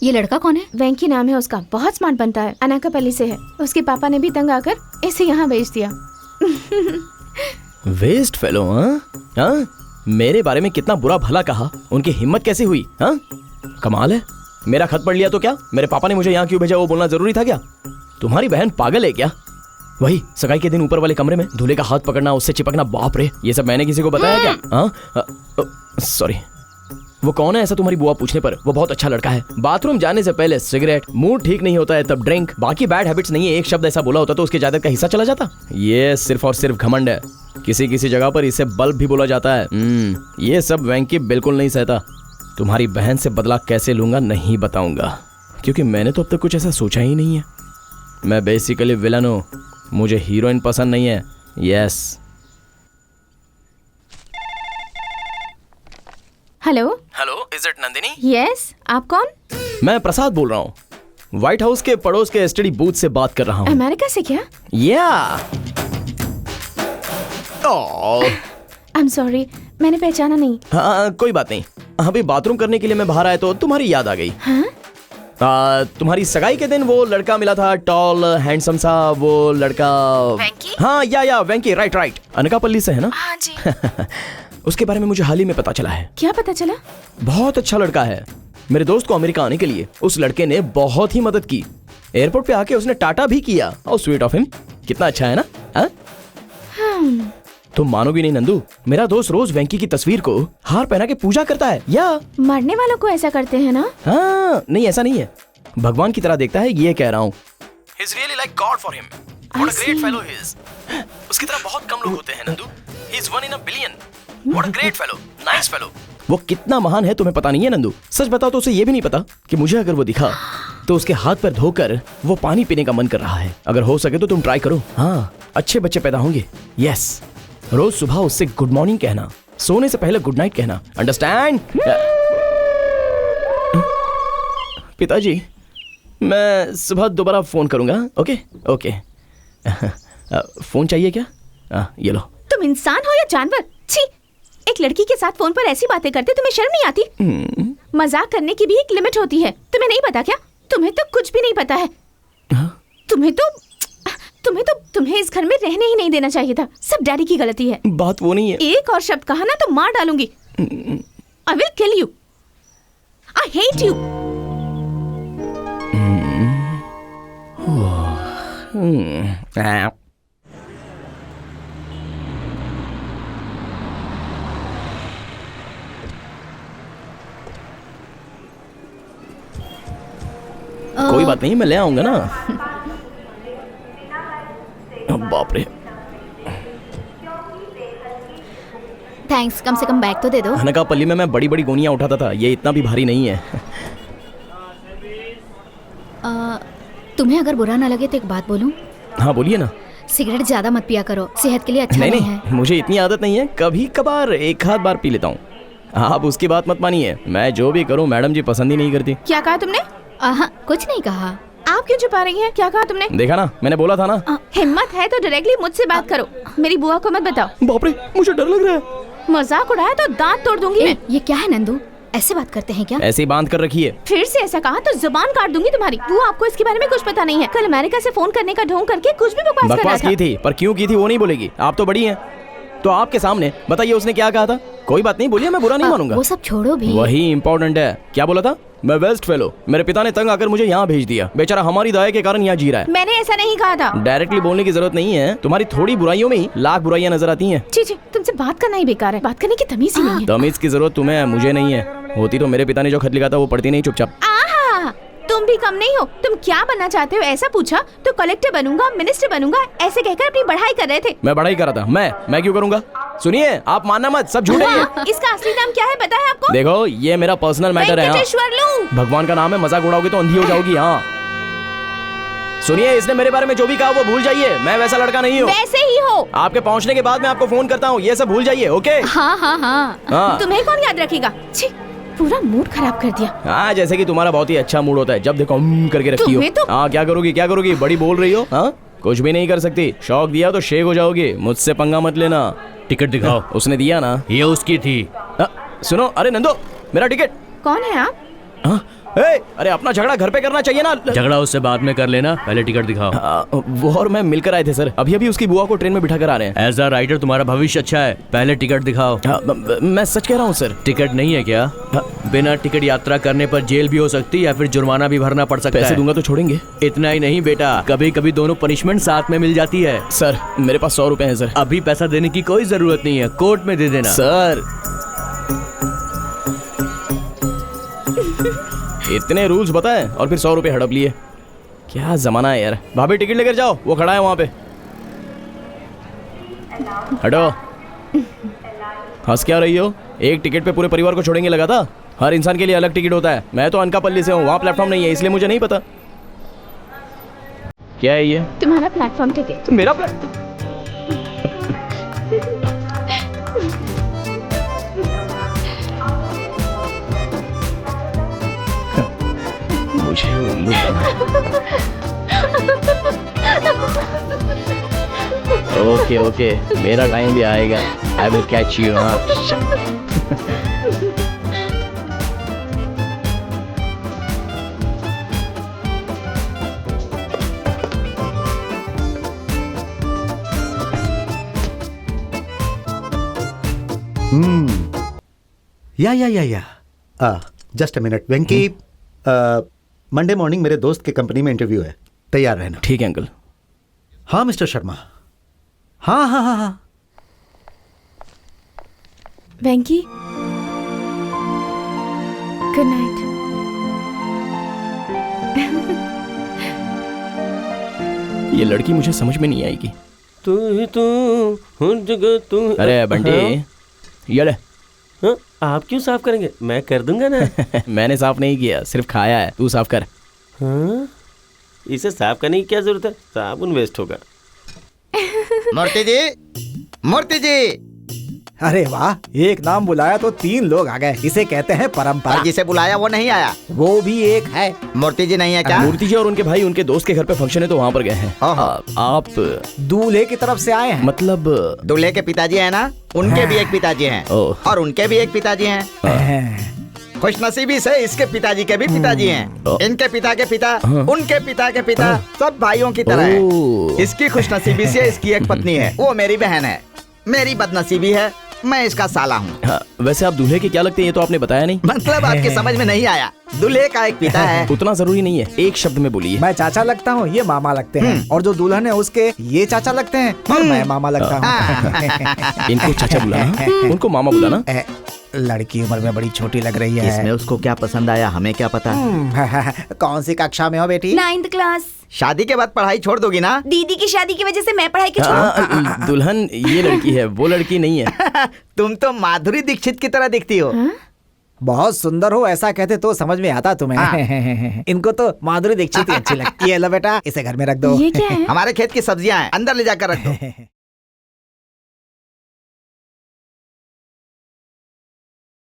ये लड़का कौन है? वेंकी नाम है उसका, बहुत स्मार्ट बनता है, अनाकापल्ली से है। उसके पापा ने भी तंग आकर इसे यहाँ भेज दिया। Waste fellow. हाँ, मेरे बारे में कितना बुरा भला कहा, उनकी हिम्मत कैसे हुई? हाँ, कमाल है। मेरा खत पढ़ लिया तो क्या? मेरे पापा ने मुझे यहाँ क्यों भेजा वो बोलना जरूरी था क्या? तुम्हारी बहन पागल है क्या? वही सगाई के दिन ऊपर वाले कमरे में दूल्हे का हाथ पकड़ना, उससे चिपकना, बाप रे, ये सब मैंने किसी को बताया क्या? हाँ, सॉरी। वो कौन है ऐसा तुम्हारी बुआ पूछने पर? वो बहुत अच्छा लड़का है। बाथरूम जाने से पहले सिगरेट, मूड ठीक नहीं होता है तब ड्रिंक, बाकी बैड हैबिट्स नहीं है। एक शब्द ऐसा बोला होता तो उसके जायदाद का हिस्सा चला जाता। ये सिर्फ और सिर्फ घमंड है। किसी किसी जगह पर इसे बल्ब भी बोला जाता है। ये सब वेंकी बिल्कुल नहीं सहता। तुम्हारी बहन से बदला कैसे लूंगा नहीं बताऊंगा, क्योंकि मैंने तो अब तक कुछ ऐसा सोचा ही नहीं है। मैं बेसिकली विलन हूँ, मुझे हीरोइन पसंद नहीं है। Yes. Hello hello, is it Nandini? Yes, आप कौन? मैं प्रसाद बोल रहा हूँ, व्हाइट हाउस के पड़ोस के एसटीडी बूथ से बात कर रहा हूँ। अमेरिका से क्या? या आई एम सॉरी, मैंने पहचाना नहीं। हाँ, कोई बात नहीं। अभी बाथरूम करने के लिए मैं बाहर आया तो तुम्हारी याद आ गई। हाँ? तुम्हारी सगाई के दिन वो लड़का मिला था, टॉल हैंडसम सा, वो लड़का। वेंकी? हाँ, या वेंकी, राइट। अनकापल्ली से है ना? हाँ जी। उसके बारे में मुझे हाल ही में पता चला है। क्या पता चला? बहुत अच्छा लड़का है। मेरे दोस्त को अमेरिका आने के लिए उस लड़के ने बहुत ही मदद की। एयरपोर्ट पे आके उसने टाटा भी किया। और स्वीट ऑफ हिम, कितना अच्छा है ना? तुम मानोगी नहीं नंदू, मेरा दोस्त रोज वेंकी की तस्वीर को हार पहना के पूजा करता है। या मरने वालों को ऐसा करते हैं ना? हाँ, नहीं ऐसा नहीं है, भगवान की तरह देखता है, ये कह रहा हूँ। He's really like God for him. What a great fellow he is. उसकी तरह बहुत कम लोग होते हैं Nandu. He's one in a billion. What a great fellow, nice fellow. वो कितना महान है तुम्हें पता नहीं है नंदू। सच बताओ तो उसे ये भी नहीं पता कि मुझे अगर वो दिखा तो उसके हाथ पर धोकर वो पानी पीने का मन कर रहा है। अगर हो सके तो तुम ट्राई करो। हाँ, अच्छे बच्चे पैदा होंगे। यस, रोज सुबह उससे गुड मॉर्निंग कहना, सोने से पहले गुड नाइट कहना। अंडरस्टैंड? पिताजी, मैं सुबह दोबारा फोन करूंगा। ओके। फोन चाहिए क्या? ये लो। तुम इंसान हो या जानवर? छी, एक लड़की के साथ फोन पर ऐसी बातें करते तुम्हें शर्म नहीं आती? मजाक करने की भी एक लिमिट होती है, तुम्हें नहीं पता क्या? तुम्हें तो कुछ भी नहीं पता है। तुम्हें इस घर में रहने ही नहीं देना चाहिए था। सब डैडी की गलती है। बात वो नहीं है। एक और शब्द कहा ना तो मार डालूंगी। I will kill you. I hate you. कोई बात नहीं, मैं ले आऊंगा ना। बाप रे। थैंक्स, कम से कम बैग तो दे दो। अनकापल्ली में मैं बड़ी बड़ी गोनियां उठाता था, ये इतना भी भारी नहीं है। तुम्हें अगर बुरा ना लगे तो एक बात बोलूं? हाँ, बोलिए ना। सिगरेट ज्यादा मत पिया करो, सेहत के लिए अच्छा नहीं है। मुझे इतनी आदत नहीं है, कभी कभार एक आध बार पी लेता हूँ। आप उसकी बात मत मानिए, मैं जो भी करूँ मैडम जी पसंद ही नहीं करती। क्या कहा तुमने? कुछ नहीं कहा। आप क्यों छुपा रही हैं? क्या कहा तुमने? देखा ना, मैंने बोला था ना। हिम्मत है तो डायरेक्टली मुझसे बात करो, मेरी बुआ को मत बताओ। बाप रे, मुझे डर लग रहा है। मजाक उड़ाया तो दांत तोड़ दूंगी मैं। ये क्या है नंदू, ऐसे बात करते हैं क्या? ऐसे ही बांध कर रखिए। फिर से ऐसा कहा तो जुबान काट दूंगी तुम्हारी। वो आपको इसके बारे में कुछ पता नहीं है। कल अमेरिका से फोन करने का ढोंग करके कुछ भी बकवास की थी, पर क्यों की थी वो नहीं बोलेगी। आप तो बड़ी हैं, तो आपके सामने बताइए उसने क्या कहा था। कोई बात नहीं, बोलिए, मैं बुरा नहीं मानूंगा। वो सब छोड़ो भी। वही इम्पोर्टेंट है। क्या बोला था? मैं वेस्ट फेलो, मेरे पिता ने तंग आकर मुझे यहाँ भेज दिया। बेचारा हमारी दया के कारण यहाँ जी रहा है। मैंने ऐसा नहीं कहा था। डायरेक्टली बोलने की जरूरत नहीं है, तुम्हारी थोड़ी बुराइयों में ही लाख बुराइयां नजर आती हैं। जी, तुमसे बात करना ही बेकार है, बात करने की तमीज ही नहीं है। तमीज की जरूरत तुम्हें है, मुझे नहीं है। होती तो मेरे पिता ने जो खत लिखा था वो पढ़ती नहीं चुपचाप। तुम भी कम नहीं हो। तुम क्या बनना चाहते हो ऐसा पूछा तो कलेक्टर बनूंगा, मिनिस्टर बनूंगा ऐसे कहकर अपनी पढ़ाई कर रहे थे। मैं पढ़ाई कर रहा था। मैं क्यों करूंगा? सुनिए, आप मानना मत, सब झूठ है। इसका असली नाम क्या है पता है आपको? देखो, ये मेरा पर्सनल मैटर है। वेंकटेश्वर लू। भगवान का नाम है, मजाक उड़ाओगे तो अंधी हो जाओगी। हाँ, सुनिए, इसने मेरे बारे में जो भी कहा वो भूल जाइए। मैं वैसा लड़का नहीं हूँ। वैसे ही हो। आपके पहुँचने के बाद मैं आपको फोन करता हूँ, ये सब भूल जाइए। ओके? हाँ हाँ हाँ, हाँ। तुम्हें कौन याद रखेगा? छी, पूरा मूड खराब कर दिया। हाँ, जैसे कि तुम्हारा बहुत ही अच्छा मूड होता है जब देखो करके रखती हो। तुम्हें तो- हाँ, क्या करोगी क्या करोगी? बड़ी बोल रही हो। हाँ, कुछ भी नहीं कर सकती। शौक दिया तो शेक हो जाओगी। मुझसे पंगा मत लेना। टिकट दिखाओ। उसने दिया ना। ये उसकी थी। सुनो, अरे नंदो, मेरा टिकट। कौन है आप? हाँ? अरे अपना झगड़ा घर पे करना चाहिए ना। झगड़ा उससे बाद में कर लेना, पहले टिकट दिखाओ। वो और मैं मिलकर आए थे सर। अभी अभी उसकी बुआ को ट्रेन में बिठा कर आ रहे हैं। एज अ राइटर तुम्हारा भविष्य अच्छा है, पहले टिकट दिखाओ। मैं सच कह रहा हूँ सर। टिकट नहीं है क्या? बिना टिकट यात्रा करने पर जेल भी हो सकती है या फिर जुर्माना भी भरना पड़ सकता है। पैसे दूंगा तो छोड़ेंगे? इतना ही नहीं बेटा, कभी कभी दोनों पनिशमेंट साथ में मिल जाती है। सर, मेरे पास 100 रुपए हैं सर। अभी पैसा देने की कोई जरूरत नहीं है, कोर्ट में दे देना। सर, इतने रूल्स बताए और फिर 100 रुपए हड़प लिए। क्या जमाना है यार। भाभी टिकट लेकर जाओ, वो खड़ा है वहां पे। हटो। हंस क्या रही हो? एक टिकट पे पूरे परिवार को छोड़ेंगे लगा था? हर इंसान के लिए अलग टिकट होता है। मैं तो अनकापल्ली से हूँ, वहाँ प्लेटफॉर्म नहीं है, इसलिए मुझे नहीं पता। क्या है ये? तुम्हारा प्लेटफॉर्म टिकट। तो मेरा प्लेट मुझे उल्लू ओके ओके, मेरा टाइम भी आएगा। I will catch you. हाँ, या just a minute Venky, Monday morning मेरे दोस्त के कंपनी में इंटरव्यू है, तैयार रहना। ठीक है अंकल। हाँ मिस्टर शर्मा। हाँ हाँ हाँ हाँ। वेंकी, गुड नाइट। ये लड़की मुझे समझ में नहीं आएगी। तू ही तू, हर जगह तू। अरे बंटी, ये ले। हाँ, आप क्यों साफ करेंगे? मैं कर दूंगा ना। मैंने साफ नहीं किया, सिर्फ खाया है। तू साफ कर। हाँ, इसे साफ करने की क्या जरूरत है? साबुन वेस्ट होगा। मूर्ति जी, मूर्ति जी। अरे वाह, एक नाम बुलाया तो 3 लोग आ गए। इसे कहते हैं परंपरा। और जिसे बुलाया वो नहीं आया। वो भी एक है। मूर्ति जी नहीं है क्या? मूर्ति जी और उनके भाई उनके दोस्त के घर पे फंक्शन है तो वहाँ पर गए हैं। ओहो। आप दूल्हे की तरफ से आए हैं। मतलब दूल्हे के पिताजी है ना, उनके भी एक पिताजी हैं ओह। और उनके भी एक पिताजी हैं। खुशनसीबी से इसके पिताजी के भी पिताजी हैं। इनके पिता के पिता, उनके पिता के पिता, सब भाइयों की तरह ओह। है। इसकी खुशनसीबी से इसकी एक पत्नी है, वो मेरी बहन है। मेरी बदनसीबी है, मैं इसका साला हूँ। हाँ, वैसे आप दूल्हे के क्या लगते हैं ये तो आपने बताया नहीं। मतलब आपके समझ में नहीं आया। दूल्हे का एक पिता है। उतना जरूरी नहीं है, एक शब्द में बोलिए। मैं चाचा लगता हूँ, ये मामा लगते हैं। और जो दुल्हन है उसके ये चाचा लगते हैं और मैं मामा लगता हूँ। इनको चाचा बुलाना, उनको मामा बुलाना। लड़की उम्र में बड़ी छोटी लग रही है। इसमें उसको क्या पसंद आया हमें क्या पता। कौन सी कक्षा में हो बेटी? 9th class. शादी के बाद पढ़ाई छोड़ दोगी ना? दीदी की शादी की वजह से मैं पढ़ाई क्यों छोड़ूं? हाँ, दुल्हन ये लड़की है, वो लड़की नहीं है। तुम तो माधुरी दीक्षित की तरह दिखती हो। बहुत सुंदर हो ऐसा कहते तो समझ में आता तुम्हें। इनको तो माधुरी दीक्षित ही अच्छी लगती है। लो बेटा, इसे घर में रख दो। ये क्या है? हमारे खेत की सब्जियां हैं, अंदर ले जाकर रख दो।